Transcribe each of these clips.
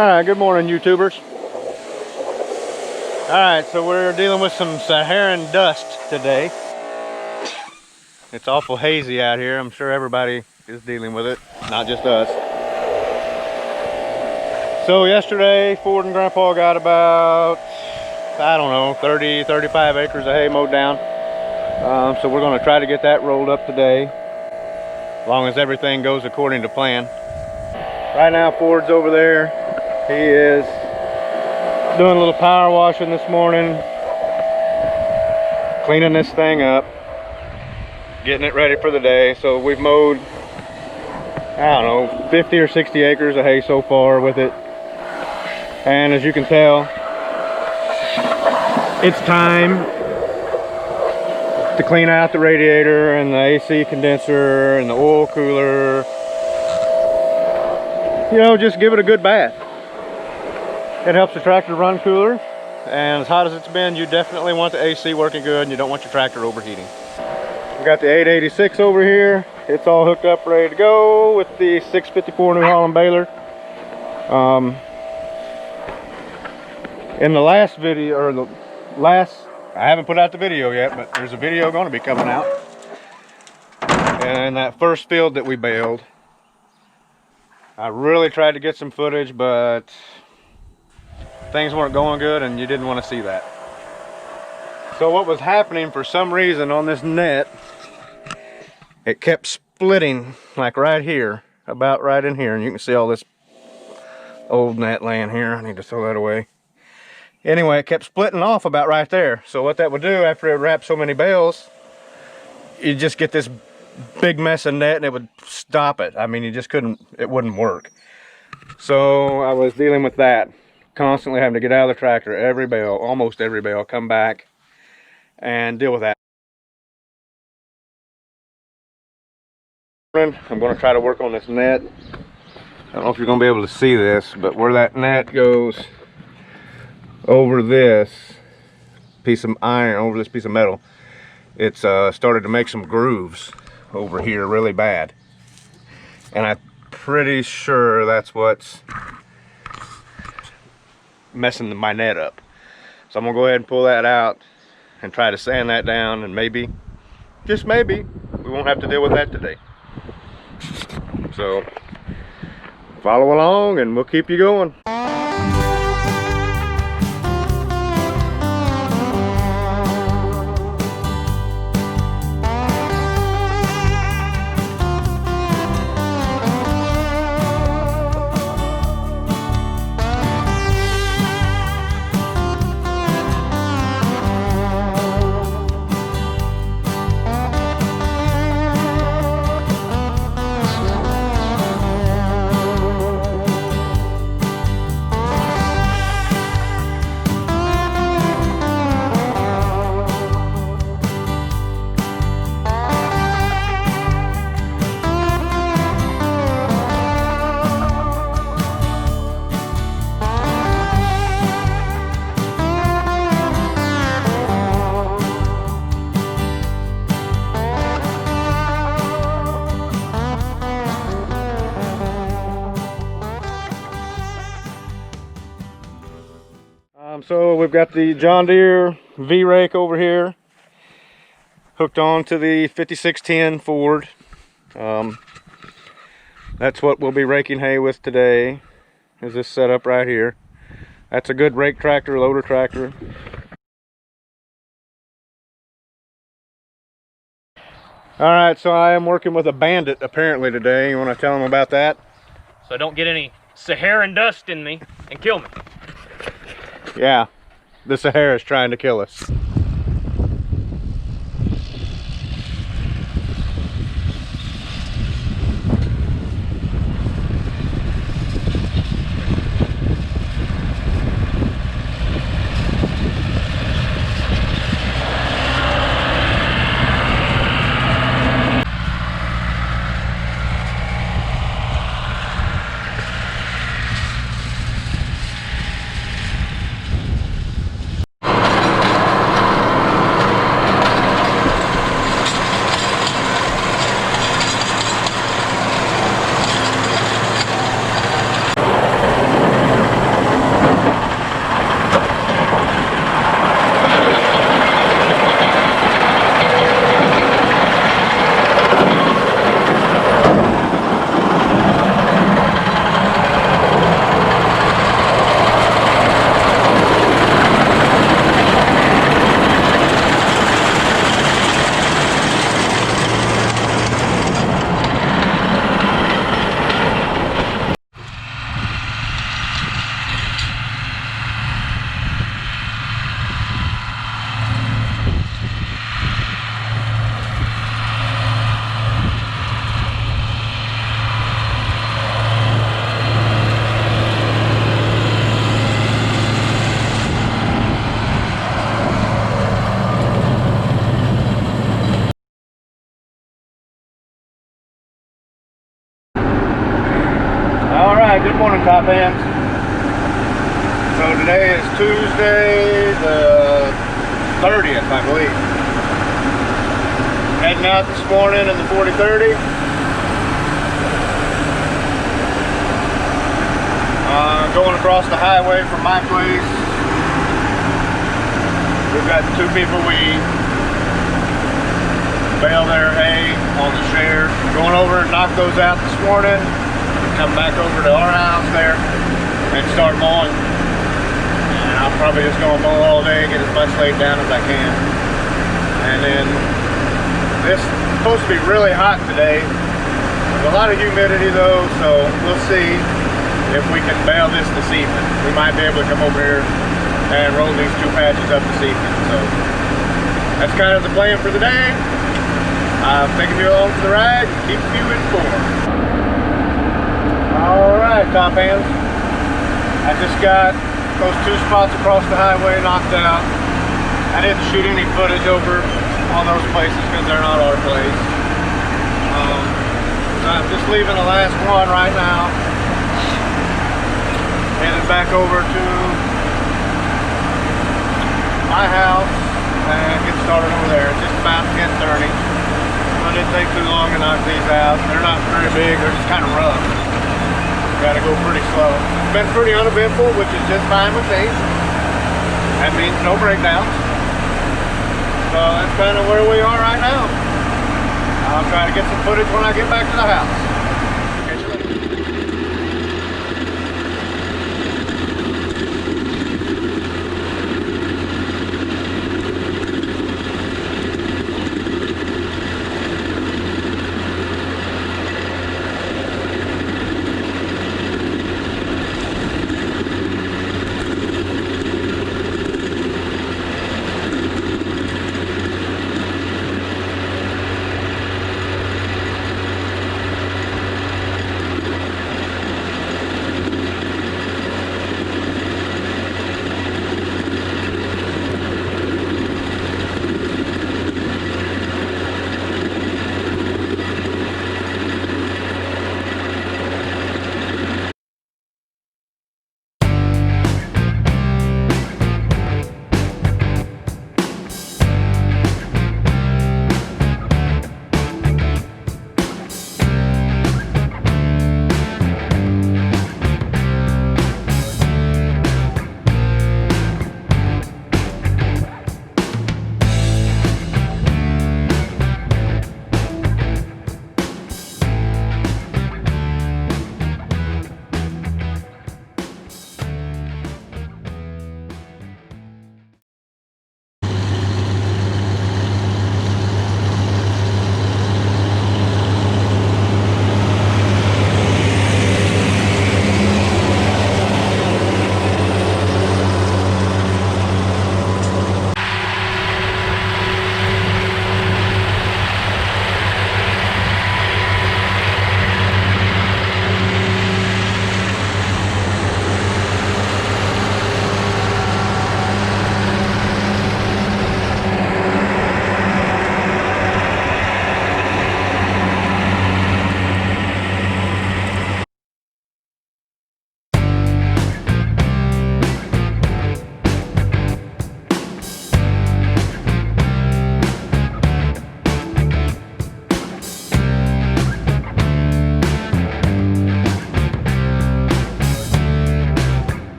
Alright, good morning YouTubers. Alright, so we're dealing with some Saharan dust today. It's awful hazy out here. I'm sure everybody is dealing with it, not just us. So yesterday, Ford and Grandpa got about, I don't know, 30, 35 acres of hay mowed down. So we're going to try to get that rolled up today, as long as everything goes according to plan. Right now, Ford's over there. He is doing a little power washing this morning, cleaning this thing up, getting it ready for the day. So we've mowed, I don't know, 50 or 60 acres of hay so far with it. And as you can tell, it's time to clean out the radiator and the AC condenser and the oil cooler. You know, just give it a good bath. It helps the tractor run cooler, and as hot as it's been, you definitely want the AC working good and you don't want your tractor overheating. We got the 886 over here. It's all hooked up, ready to go with the 654 New Holland baler. In the last video, or the last, I haven't put out the video yet, but there's a video going to be coming out. And that first field that we baled, I really tried to get some footage, but things weren't going good and you didn't want to see that. So what was happening, for some reason on this net, it kept splitting, like right here, about right in here, and you can see all this old net laying here. I need to throw that away. Anyway, it kept splitting off about right there. So what that would do, after it wrapped so many bales, you just get this big mess of net and it would stop it. I mean, you just couldn't, it wouldn't work. So I was dealing with that, constantly having to get out of the tractor every bale, almost every bale, come back and deal with that. I'm going to try to work on this net. I don't know if you're going to be able to see this, but where that net goes over this piece of iron, over this piece of metal, it's started to make some grooves over here really bad, and I'm pretty sure that's what's messing my net up. So I'm gonna go ahead and pull that out and try to sand that down, and maybe, just maybe, we won't have to deal with that today. So follow along and we'll keep you going. So we've got the John Deere V-rake over here, hooked on to the 5610 Ford. That's what we'll be raking hay with today, is this setup right here. That's a good rake tractor, loader tractor. Alright, so I am working with a Bandit apparently today. You want to tell them about that? So I don't get any Saharan dust in me and kill me. Yeah, the Sahara is trying to kill us. top ends. So today is Tuesday the 30th, I believe. Heading out this morning in the 4030. Going across the highway from my place. We've got two people we bale their hay on the share. Going over and knock those out this morning. Come back over to our house there and start mowing. And I'm probably just going to mow all day, get as much laid down as I can. And then this is supposed to be really hot today. There's a lot of humidity though, so we'll see if we can bale this evening. We might be able to come over here and roll these two patches up this evening. So that's kind of the plan for the day. I'm taking you along for the ride and keep you informed. Alright, top ends. I just got those two spots across the highway knocked out. I didn't shoot any footage over all those places because they're not our place. So I'm just leaving the last one right now. Headed back over to my house and get started over there. It's just about 10:30. It didn't take too long to knock these out. They're not very big, they're just kind of rough. Gotta go pretty slow. It's been pretty uneventful, which is just fine with me. That means no breakdowns. So that's kind of where we are right now. I'll try to get some footage when I get back to the house. Catch you later.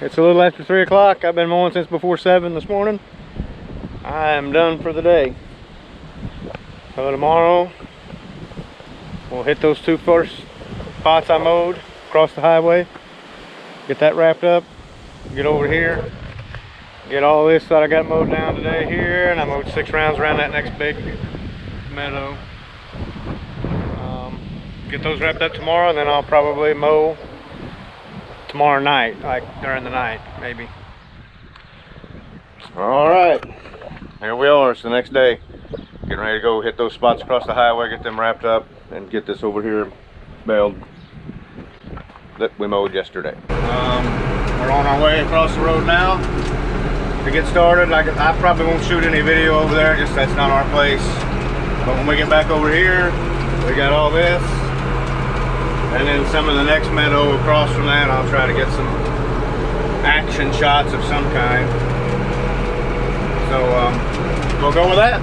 It's a little after 3 o'clock. I've been mowing since before 7 this morning. I am done for the day. So tomorrow we'll hit those 2 first spots I mowed across the highway, get that wrapped up, get over here, get all this that I got mowed down today here, and I mowed 6 rounds around that next big meadow. Get those wrapped up tomorrow, and then I'll probably mow tomorrow night, like during the night, maybe. All right, here we are. It's the next day. Getting ready to go hit those spots across the highway, get them wrapped up, and get this over here baled that we mowed yesterday. We're on our way across the road now to get started. I probably won't shoot any video over there, just that's not our place. But when we get back over here, we got all this. And then some of the next meadow across from that, I'll try to get some action shots of some kind. So we'll go with that.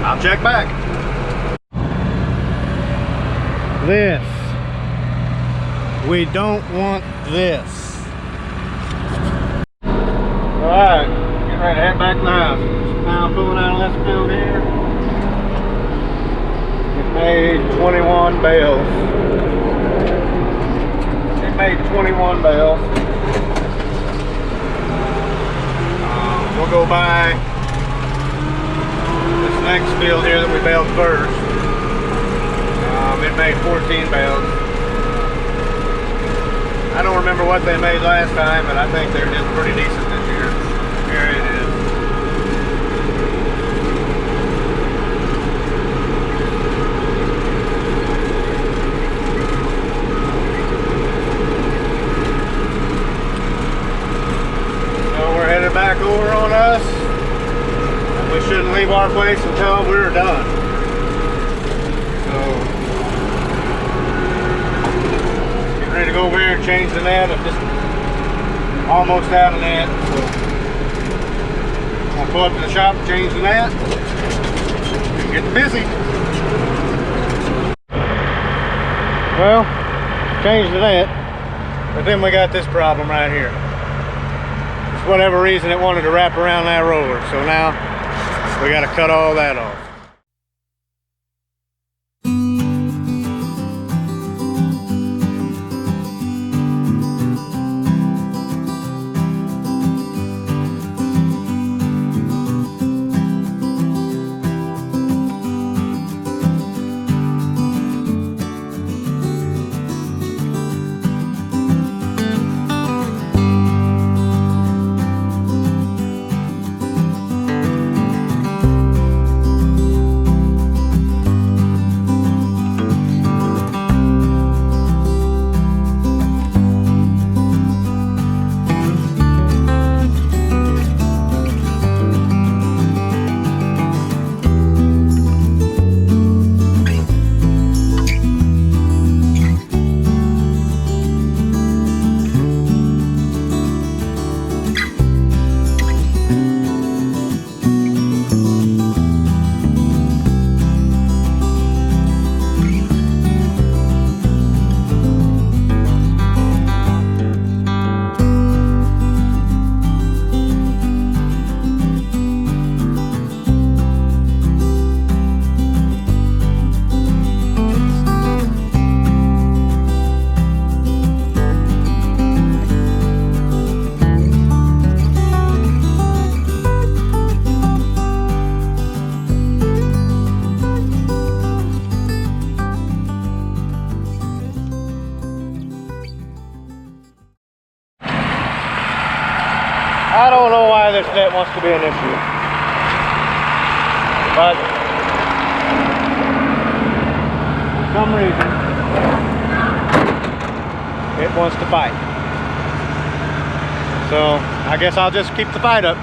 I'll check back. This. We don't want this. Alright, getting ready to head back to the house. Now I'm pulling out of this field here. It made 21 bales. It made 21 bales. We'll go by this next field here that we baled first. It made 14 bales. I don't remember what they made last time, but I think they're just pretty decent this year. Here it is. Back over on us, and we shouldn't leave our place until we're done. So getting ready to go over here and change the net. I'm just almost out of net, so I'll pull up to the shop and change the net and get busy. Well, changed the net, but then we got this problem right here. For whatever reason, it wanted to wrap around that roller, so now we got to cut all that off. I don't know why this net wants to be an issue, but for some reason it wants to fight. So I guess I'll just keep the fight up.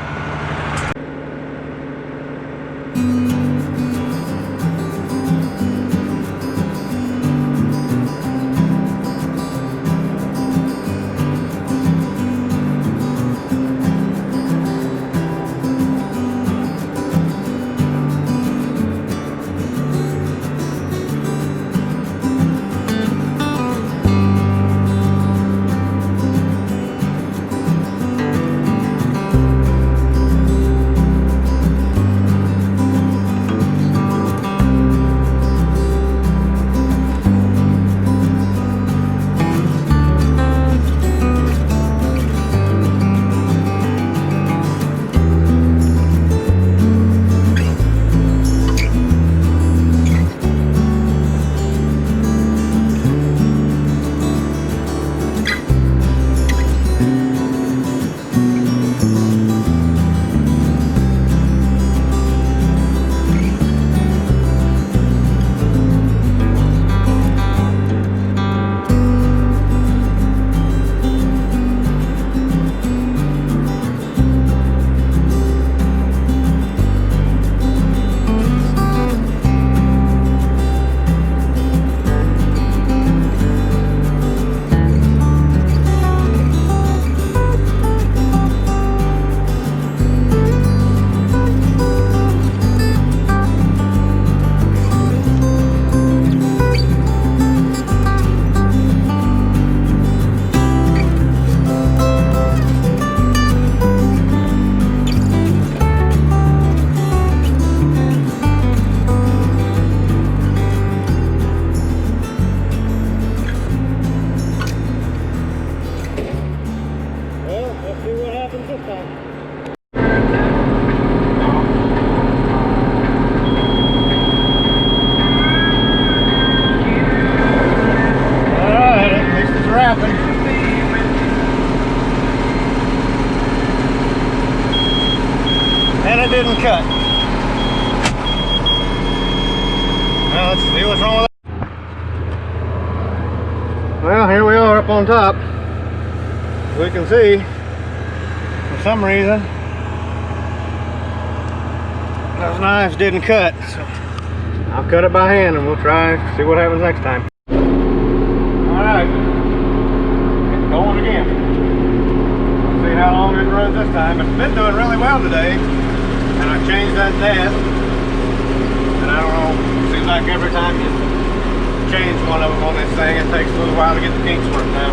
it didn't cut. Well, let's see what's wrong with that. Well, here we are up on top. We can see, for some reason, those knives didn't cut. So I'll cut it by hand and we'll try, see what happens next time. Alright, it's going again. Let's see how long it runs this time. It's been doing really well today, and I changed that desk. And I don't know, it seems like every time you change one of them on this thing, it takes a little while to get the kinks worked out.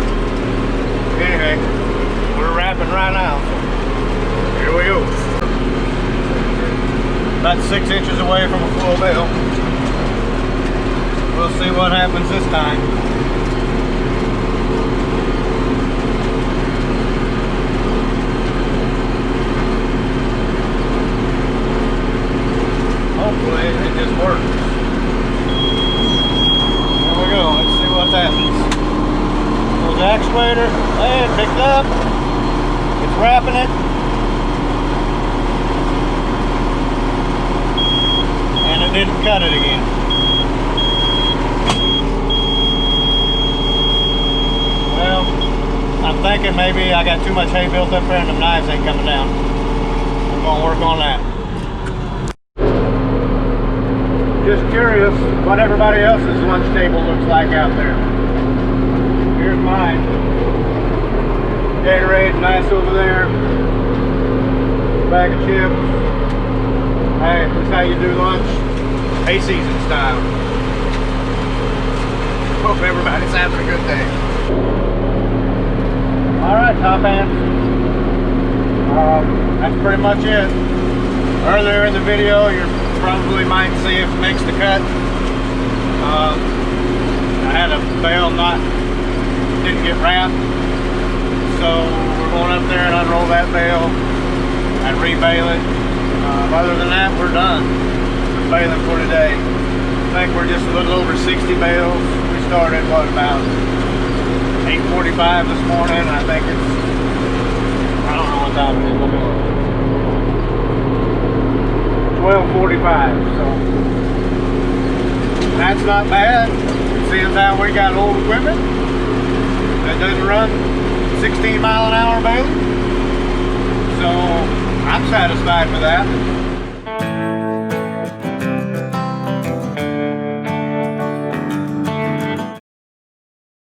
Anyway, we're wrapping right now, so here we go. About 6 inches away from a full bale. We'll see what happens this time. Hopefully it just works. There we go, let's see what happens. Goes the actuator, hey, it picked up. It's wrapping it. And it didn't cut it again. Well, I'm thinking maybe I got too much hay built up there and the knives ain't coming down. We're gonna work on that. Just curious what everybody else's lunch table looks like out there. Here's mine. Gatorade, nice over there. Bag of chips. Hey, this is how you do lunch. Hay season style. Hope everybody's having a good day. Alright, top ants. That's pretty much it. Earlier in the video, you probably might see if it makes the cut. I had a bale didn't get wrapped. So we're going up there and unroll that bale and rebale it. Other than that, we're done with baling for today. I think we're just a little over 60 bales. We started, what, about 8:45 this morning. I think it's, I don't know what time it is. Let me look. 12:45. So that's not bad. Seeing how we got old equipment that doesn't run 16 mile an hour baling. So I'm satisfied with that.